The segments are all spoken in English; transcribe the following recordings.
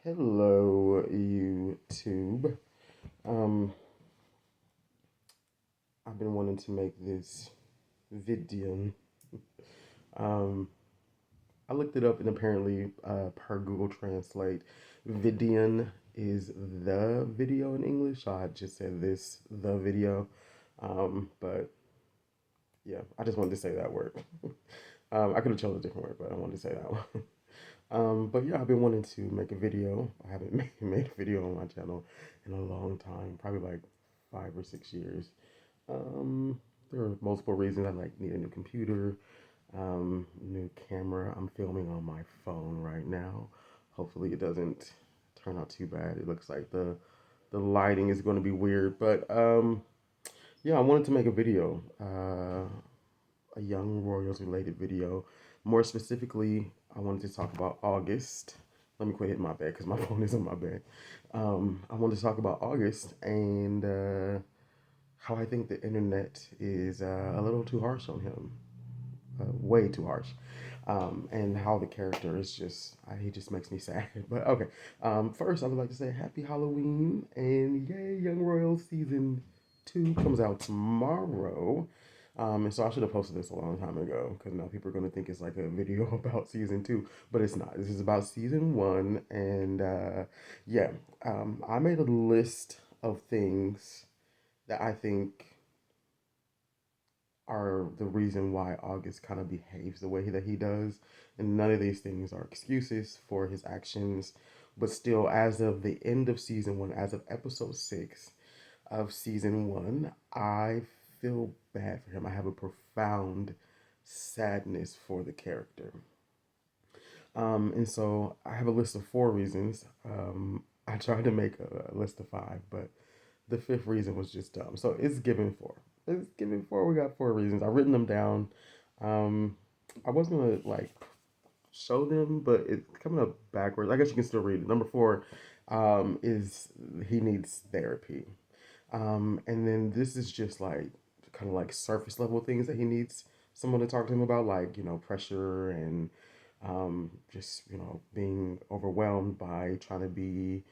Hello, YouTube. Um, I've been wanting to make this video. Um, I looked it up and apparently, per Google Translate, Vidian is the video in English. So I just said the video. But yeah, I just wanted to say that word. I could have chosen a different word, but I wanted to say that one. But yeah, I've been wanting to make a video. I haven't made a video on my channel in a long time, probably like 5 or 6 years. There are multiple reasons. I need a new computer, new camera. I'm filming on my phone right now. Hopefully it doesn't turn out too bad. It looks like the lighting is going to be weird, but yeah, I wanted to make a video. A Young Royals related video. More specifically, I wanted to talk about August. Let me quit hitting my bed because my phone is on my bed. I wanted to talk about August and how I think the internet is a little too harsh on him, way too harsh, and how the character is he just makes me sad. But okay, first I would like to say Happy Halloween and yay, Young Royals season 2 comes out tomorrow. And so I should have posted this a long time ago because now people are going to think it's like a video about season 2, but it's not. This is about season 1, and yeah, I made a list of things that I think are the reason why August kind of behaves the way that he does. And none of these things are excuses for his actions. But still, as of the end of season 1, as of episode 6 of season 1, I feel bad for him. I have a profound sadness for the character. And so I have a list of 4 reasons. I tried to make a list of 5, but the fifth reason was just dumb. So it's given 4. It's given 4. We got 4 reasons. I've written them down. Um, I was gonna show them, but it's coming up backwards. I guess you can still read it. Number 4 is he needs therapy. And then this is just kind of like surface level things that he needs someone to talk to him about, like, pressure and just, being overwhelmed by trying to be,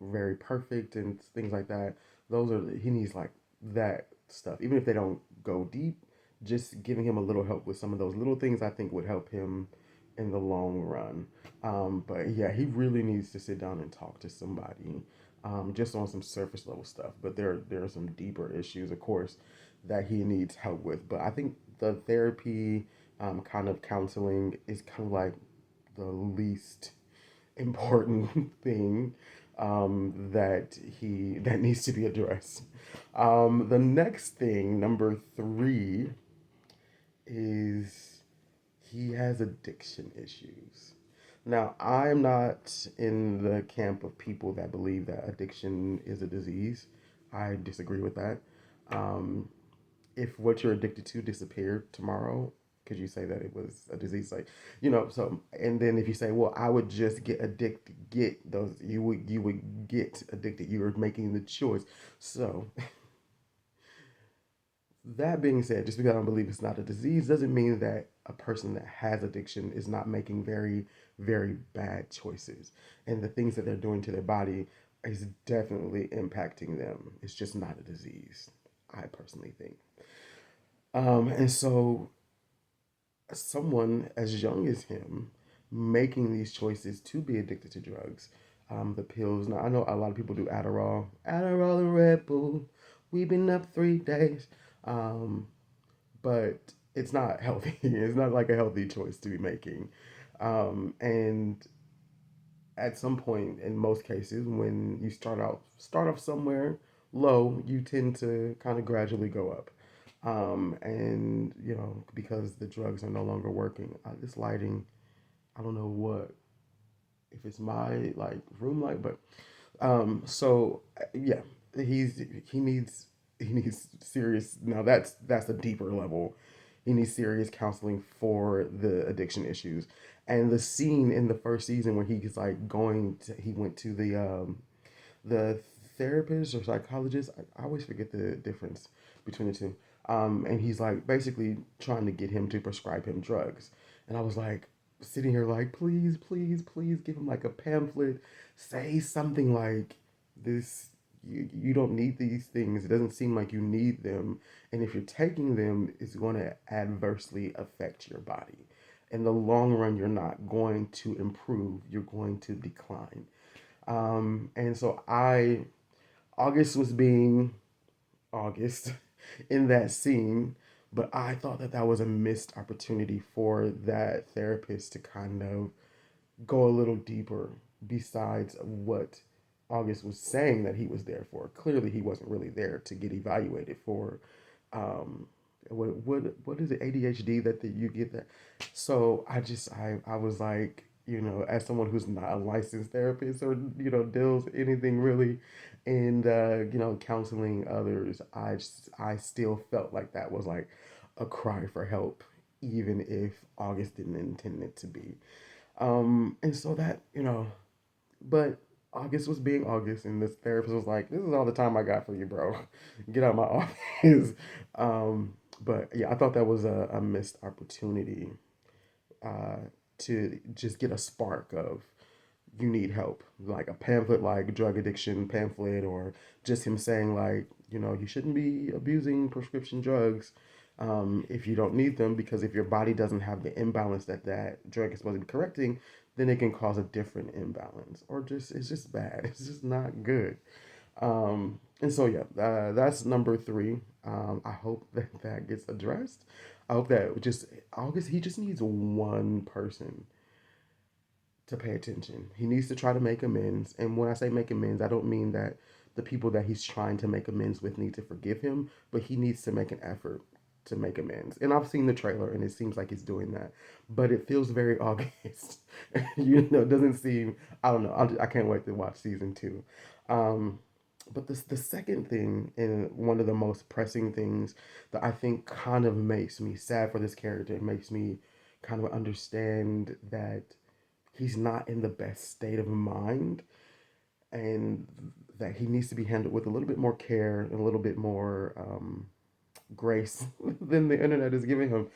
very perfect and things like that. He needs like that stuff. Even if they don't go deep, just giving him a little help with some of those little things I think would help him in the long run. But yeah, he really needs to sit down and talk to somebody, just on some surface level stuff. But there are some deeper issues, of course, that he needs help with. But I think the therapy, kind of counseling is kind of like the least important thing, that needs to be addressed. The next thing, number 3, is he has addiction issues. Now, I'm not in the camp of people that believe that addiction is a disease. I disagree with that. Um, if what you're addicted to disappeared tomorrow, could you say that it was a disease? Like, so, and then if you say, well, I would just get addicted, get those, you would get addicted. You were making the choice. So that being said, just because I don't believe it's not a disease doesn't mean that a person that has addiction is not making very, very bad choices. And the things that they're doing to their body is definitely impacting them. It's just not a disease, I personally think. And so, someone as young as him making these choices to be addicted to drugs, the pills. Now, I know a lot of people do Adderall and Red Bull. We've been up 3 days. Um, but it's not healthy. It's not like a healthy choice to be making. And at some point, in most cases, when you start off somewhere low, you tend to kind of gradually go up. And because the drugs are no longer working. This lighting, I don't know what if it's my room light, but so yeah, he's he needs he needs serious. Now that's a deeper level. He needs serious counseling for the addiction issues. And the scene in the first season where he's he went to the therapist or psychologist. I always forget the difference between the two. And he's like basically trying to get him to prescribe him drugs. And I was like, sitting here like, please, please, please give him like a pamphlet. Say something like this. You don't need these things. It doesn't seem like you need them. And if you're taking them, it's going to adversely affect your body. In the long run, you're not going to improve. You're going to decline. And so August was being August in that scene, but I thought that that was a missed opportunity for that therapist to kind of go a little deeper besides what August was saying that he was there for. Clearly, he wasn't really there to get evaluated for um, what is it, ADHD you get that. So I was like, as someone who's not a licensed therapist or deals anything really and counseling others, I still felt like that was like a cry for help, even if August didn't intend it to be. And so that, but August was being August, and this therapist was like, "This is all the time I got for you, bro. Get out of my office." But yeah, I thought that was a missed opportunity uh, to just get a spark of you need help, like a pamphlet, like drug addiction pamphlet, or just him saying like, you shouldn't be abusing prescription drugs if you don't need them, because if your body doesn't have the imbalance that that drug is supposed to be correcting, then it can cause a different imbalance, or just it's just bad. It's just not good. And so yeah, that's number three. I hope that that gets addressed. I hope that just August, he just needs one person to pay attention. He needs to try to make amends. And when I say make amends, I don't mean that the people that he's trying to make amends with need to forgive him, but he needs to make an effort to make amends. And I've seen the trailer and it seems like he's doing that, but it feels very August. It doesn't seem, I don't know. I can't wait to watch season two. Um, but the second thing, and one of the most pressing things that I think kind of makes me sad for this character, it makes me kind of understand that he's not in the best state of mind, and that he needs to be handled with a little bit more care and a little bit more grace than the internet is giving him,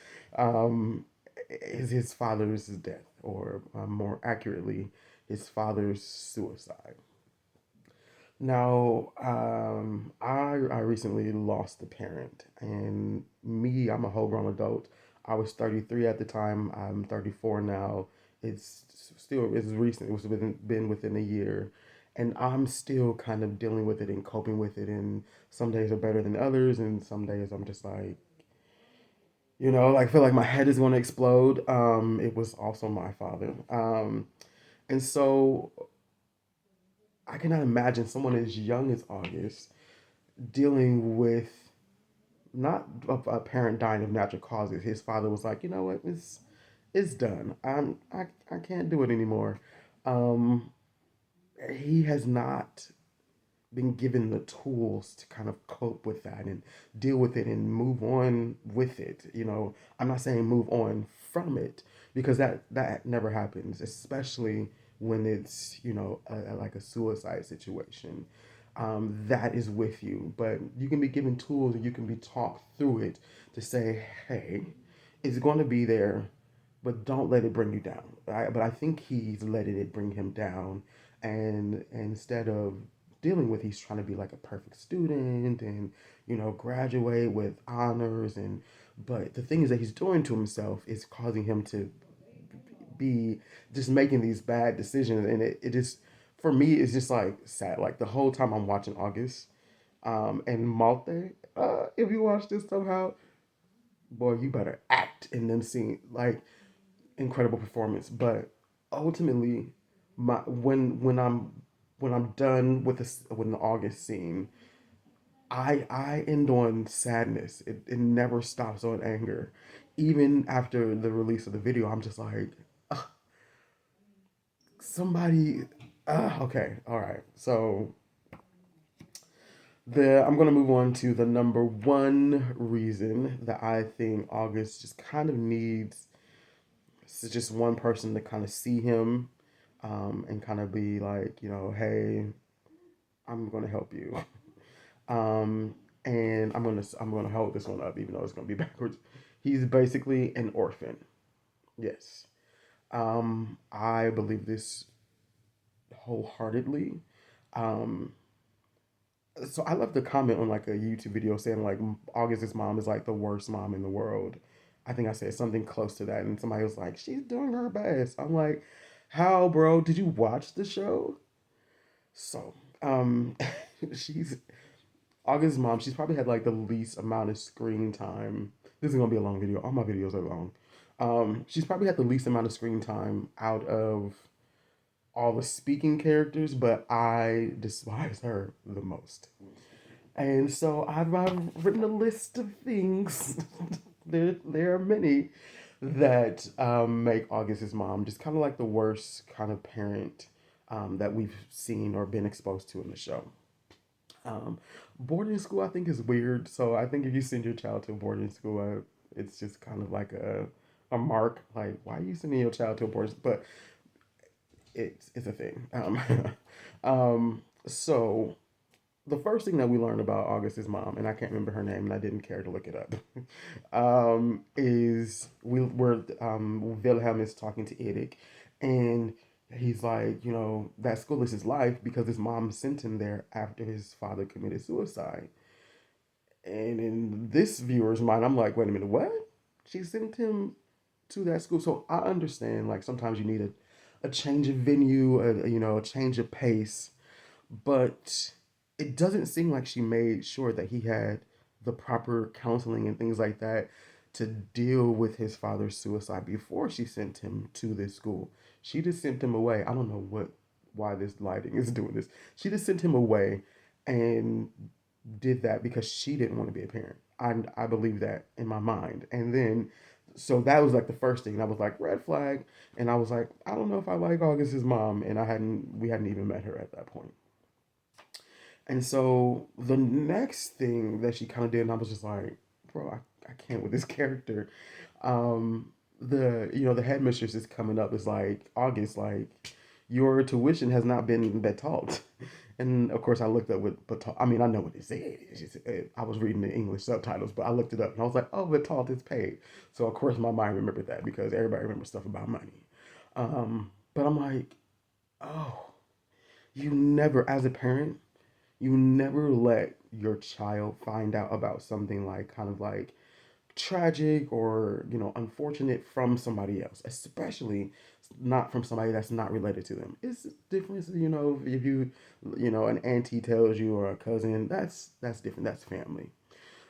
is his father's death, or more accurately, his father's suicide. Now, I recently lost a parent, and me, I'm a whole grown adult. I was 33 at the time. I'm 34 now. It's recent. It was been within a year, and I'm still kind of dealing with it and coping with it. And some days are better than others, and some days I'm just like, like I feel like my head is going to explode. It was also my father, and so I cannot imagine someone as young as August dealing with not a parent dying of natural causes. His father was like, you know what, it's done. I can't do it anymore. Um, he has not been given the tools to kind of cope with that and deal with it and move on with it. I'm not saying move on from it, because that never happens, especially when it's like a suicide situation. That is with you, but you can be given tools and you can be talked through it to say, hey, it's going to be there, but don't let it bring you down. But I think he's letting it bring him down, and instead of dealing with, he's trying to be like a perfect student and graduate with honors, and but the thing is that he's doing to himself is causing him to be just making these bad decisions, and it just, for me, it's just like sad. Like the whole time I'm watching August, and Malte, if you watch this somehow, boy, you better act in them scenes. Like, incredible performance. But ultimately, my when I'm done with this, with the August scene, I end on sadness. It never stops on anger. Even after the release of the video, I'm just like, "Ugh, somebody. Okay, all right. So I'm gonna move on to the number one reason that I think August just kind of needs. It's just one person to kind of see him, and kind of be like, hey, I'm gonna help you. Um, and I'm gonna hold this one up, even though it's gonna be backwards. He's basically an orphan. Yes. I believe this wholeheartedly. Um, so I left a comment on like a YouTube video saying like August's mom is like the worst mom in the world. I think I said something close to that, and somebody was like, "She's doing her best." I'm like, "How, bro? Did you watch the show?" So, um, she's August's mom. She's probably had like the least amount of screen time. This is gonna be a long video. All my videos are long. She's probably had the least amount of screen time out of all the speaking characters, but I despise her the most. And so I've written a list of things. There are many that make August's mom just kind of like the worst kind of parent that we've seen or been exposed to in the show. Um, Boarding school, I think, is weird. So I think if you send your child to a boarding school, it's just kind of like a mark. Like, why are you sending your child to a boarding school? But it's a thing. So the first thing that we learned about August's mom, and I can't remember her name, and I didn't care to look it up, is Wilhelm is talking to Erik, and he's like, that school is his life because his mom sent him there after his father committed suicide. And in this viewer's mind, I'm like, wait a minute, what? She sent him to that school. So I understand, like, sometimes you need a change of venue, a change of pace, but it doesn't seem like she made sure that he had the proper counseling and things like that to deal with his father's suicide before she sent him to this school. She just sent him away. I don't know why this lighting is doing this. She just sent him away and did that because she didn't want to be a parent. I believe that in my mind. And then so that was like the first thing. And I was like, red flag. And I was like, I don't know if I like August's mom. And we hadn't even met her at that point. And so the next thing that she kind of did, and I was just like, bro, I can't with this character. The headmistress is coming up. It's like August, like your tuition has not been betalt. And of course, I looked up what betalt. I mean, I know what it said. I was reading the English subtitles, but I looked it up and I was like, oh, betalt is paid. So of course, my mind remembered that because everybody remembers stuff about money. But I'm like, oh, you never, as a parent, you never let your child find out about something like kind of like tragic or unfortunate from somebody else, especially not from somebody that's not related to them. It's different, if an auntie tells you or a cousin, that's different, that's family.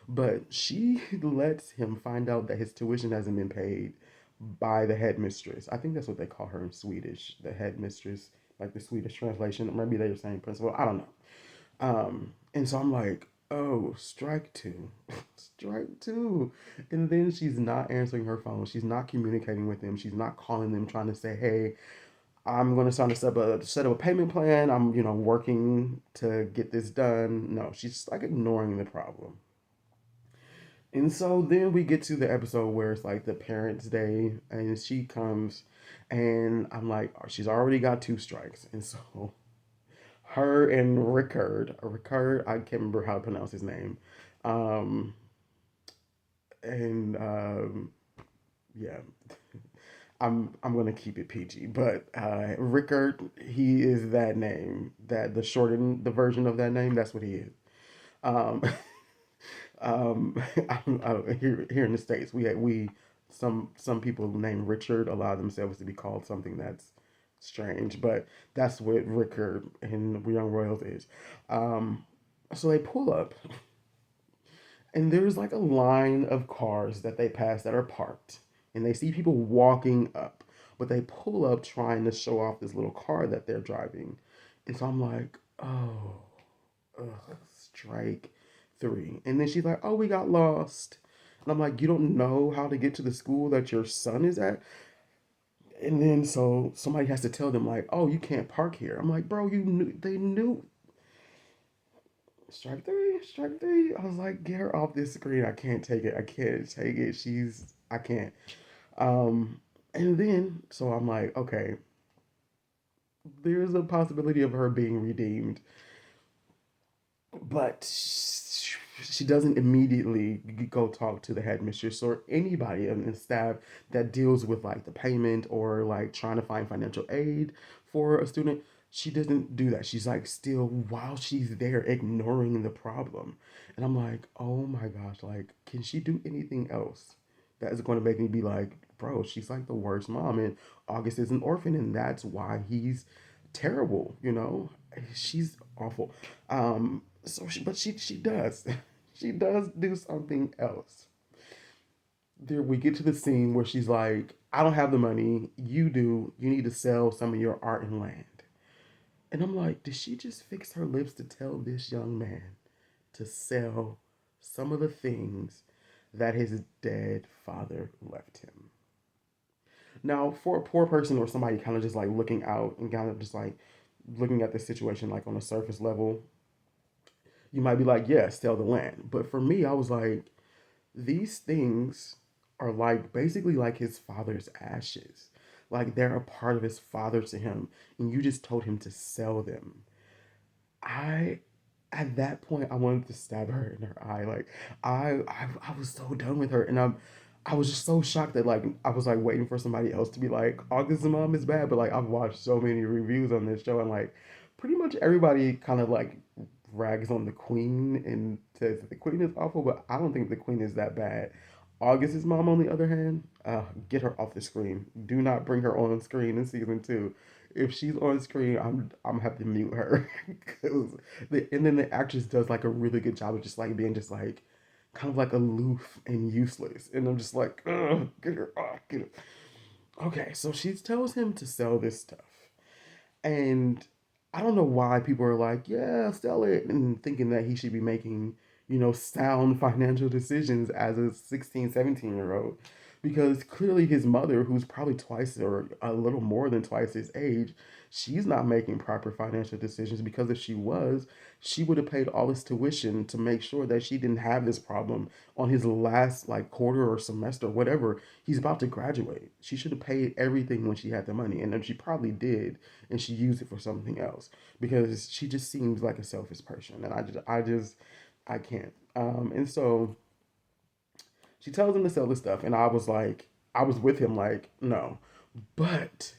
But she lets him find out that his tuition hasn't been paid by the headmistress. I think that's what they call her in Swedish, the headmistress, like the Swedish translation. Maybe they're the same principle, I don't know. And so I'm like, oh, strike two, strike two. And then she's not answering her phone. She's not communicating with them. She's not calling them, trying to say, hey, I'm going to sign set up a payment plan. I'm, working to get this done. No, she's just like ignoring the problem. And so then we get to the episode where it's like the parents' day, and she comes, and I'm like, oh, she's already got two strikes. And so her and Rickard, I can't remember how to pronounce his name. Um, and yeah, I'm gonna keep it PG, but Rickard, he is that name, that the shortened the version of that name. That's what he is. Um, here in the states, we some people named Richard allow themselves to be called something that's strange, but that's what Rickard in Young Royals is. Um, so they pull up, and there's like a line of cars that they pass that are parked, and they see people walking up, but they pull up trying to show off this little car that they're driving, and so I'm like, oh, ugh, strike three. And then she's like, oh, we got lost. And I'm like, you don't know how to get to the school that your son is at? And then so somebody has to tell them like, oh, you can't park here. I'm like, bro, they knew. Strike three, strike three. I was like, get her off this screen. I can't take it. I can't take it. I can't. Um, and then so I'm like, okay, there's a possibility of her being redeemed, but she doesn't immediately go talk to the headmistress or anybody in the staff that deals with like the payment or like trying to find financial aid for a student. She doesn't do that. She's like still while she's there ignoring the problem. And I'm like, oh my gosh, like, can she do anything else that is going to make me be like, bro, she's like the worst mom. And August is an orphan, and that's why he's terrible, you know? She's awful. But she does. She does do something else. There we get to the scene where she's like, I don't have the money, you do. You need to sell some of your art and land. And I'm like, did she just fix her lips to tell this young man to sell some of the things that his dead father left him? Now, for a poor person or somebody kind of just like looking out and kind of just like looking at the situation like on a surface level, you might be like, yeah, sell the land. But for me, I was like, these things are like basically like his father's ashes. Like they're a part of his father to him. And you just told him to sell them. I at that point I wanted to stab her in her eye. Like I was so done with her, and I was just so shocked that like I was like waiting for somebody else to be like August's mom is bad, but like I've watched so many reviews on this show and like pretty much everybody kind of like rags on the queen and says that the queen is awful, but I don't think the queen is that bad. August's mom, on the other hand, get her off the screen. Do not bring her on screen in season 2. If she's on screen, I'm gonna have to mute her. And then the actress does like a really good job of just like being just like kind of like aloof and useless. And I'm just like, ugh, get her off, get her. Okay, so she tells him to sell this stuff. And I don't know why people are like, yeah, sell it, and thinking that he should be making, sound financial decisions as a 16, 17 year old. Because clearly his mother, who's probably twice or a little more than twice his age, she's not making proper financial decisions because if she was, she would have paid all this tuition to make sure that she didn't have this problem on his last like quarter or semester, whatever. He's about to graduate. She should have paid everything when she had the money, and then she probably did, and she used it for something else because she just seems like a selfish person, and I can't. And so she tells him to sell the stuff, and I was like, I was with him, like, no, but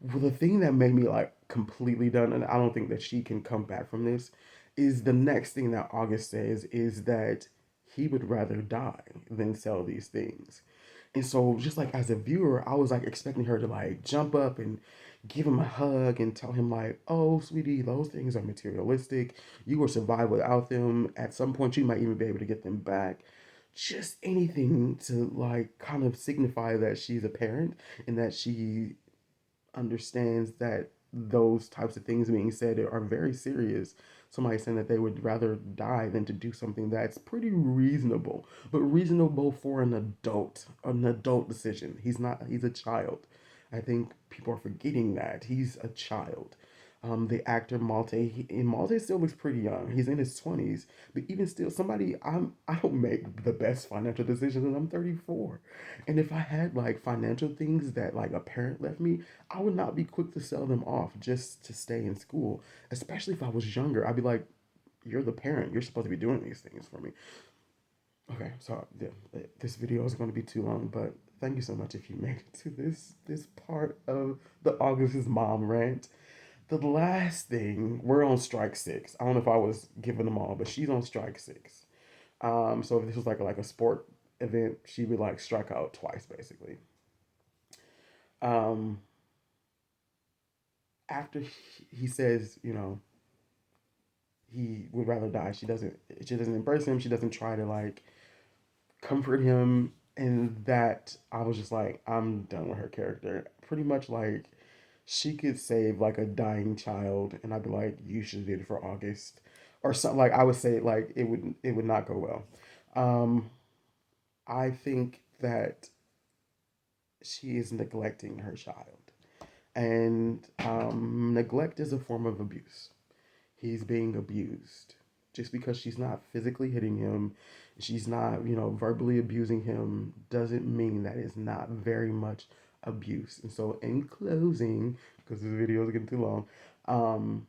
the thing that made me like completely done, and I don't think that she can come back from this, is the next thing that August says is that he would rather die than sell these things. And so just like as a viewer, I was like expecting her to like jump up and give him a hug and tell him like, "Oh, sweetie, those things are materialistic. You will survive without them. At some point you might even be able to get them back." Just anything to like kind of signify that she's a parent and that she understands that those types of things being said are very serious. Somebody saying that they would rather die than to do something that's pretty reasonable, but reasonable for an adult decision. He's a child. I think people are forgetting that. He's a child. The actor Malte still looks pretty young. He's in his 20s, but even still, I don't make the best financial decisions, and I'm 34. And if I had like financial things that like a parent left me, I would not be quick to sell them off just to stay in school. Especially if I was younger, I'd be like, "You're the parent. You're supposed to be doing these things for me." Okay, so yeah, this video is going to be too long, but thank you so much if you made it to this part of the August's mom rant. The last thing, we're on strike 6. I don't know if I was giving them all, but she's on strike 6. So if this was like a sport event, she would like strike out twice basically. Um, After he says, he would rather die. She doesn't embrace him. She doesn't try to like comfort him, and that I was just like, I'm done with her character. Pretty much like she could save like a dying child, and I'd be like, you should do it for August, or something. Like I would say, like it would not go well. Um, I think that she is neglecting her child, and neglect is a form of abuse. He's being abused. Just because she's not physically hitting him, she's not, verbally abusing him, doesn't mean that it's not very much abuse. And so, in closing, because this video is getting too long, um,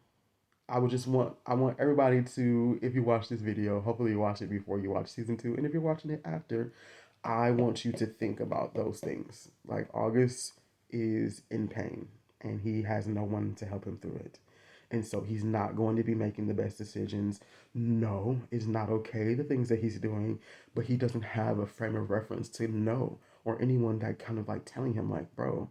I want everybody to, if you watch this video, hopefully you watch it before you watch season two, and if you're watching it after, I want you to think about those things. Like August is in pain and he has no one to help him through it. And so he's not going to be making the best decisions. No, it's not okay, the things that he's doing, but he doesn't have a frame of reference to know or anyone that kind of like telling him, like, bro,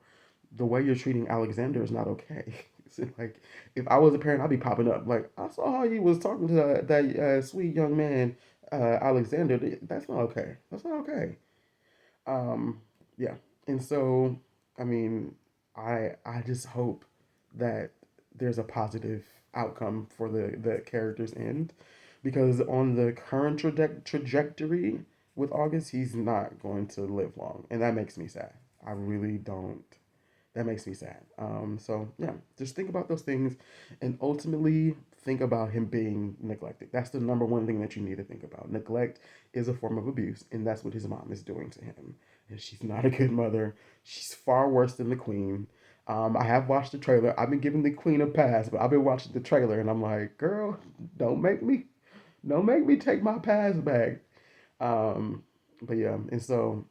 the way you're treating Alexander is not okay. So, like, if I was a parent, I'd be popping up. Like, I saw how you was talking to that sweet young man, Alexander. That's not okay. That's not okay. Um, yeah, and so I mean, I just hope that there's a positive outcome for the character's end, because on the current trajectory with August, he's not going to live long, and that makes me sad. I really don't. That makes me sad. So yeah, just think about those things, and ultimately think about him being neglected. That's the number one thing that you need to think about. Neglect is a form of abuse, and that's what his mom is doing to him. And she's not a good mother. She's far worse than the queen. I have watched the trailer. I've been giving the queen a pass, but I've been watching the trailer, and I'm like, girl, don't make me, don't make me take my pass back. Um, but yeah, and so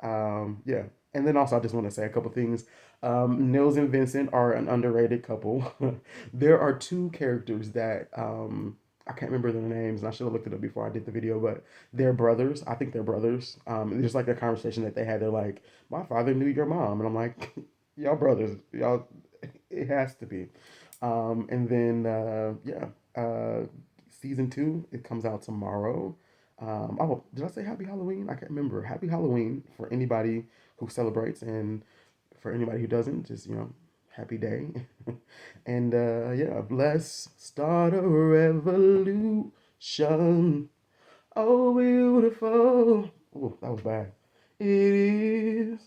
yeah. And then also, I just want to say a couple things. Nils and Vincent are an underrated couple. There are two characters that I can't remember their names, and I should have looked it up before I did the video, but they're brothers. I think they're brothers. There's like a conversation that they had. They're like, my father knew your mom. And I'm like, y'all brothers. Y'all, it has to be. And then, yeah, season two, it comes out tomorrow. Oh, did I say Happy Halloween? I can't remember. Happy Halloween for anybody who celebrates, and for anybody who doesn't, just happy day. And yeah, let's start a revolution. Oh, beautiful. Oh, that was bad. It is.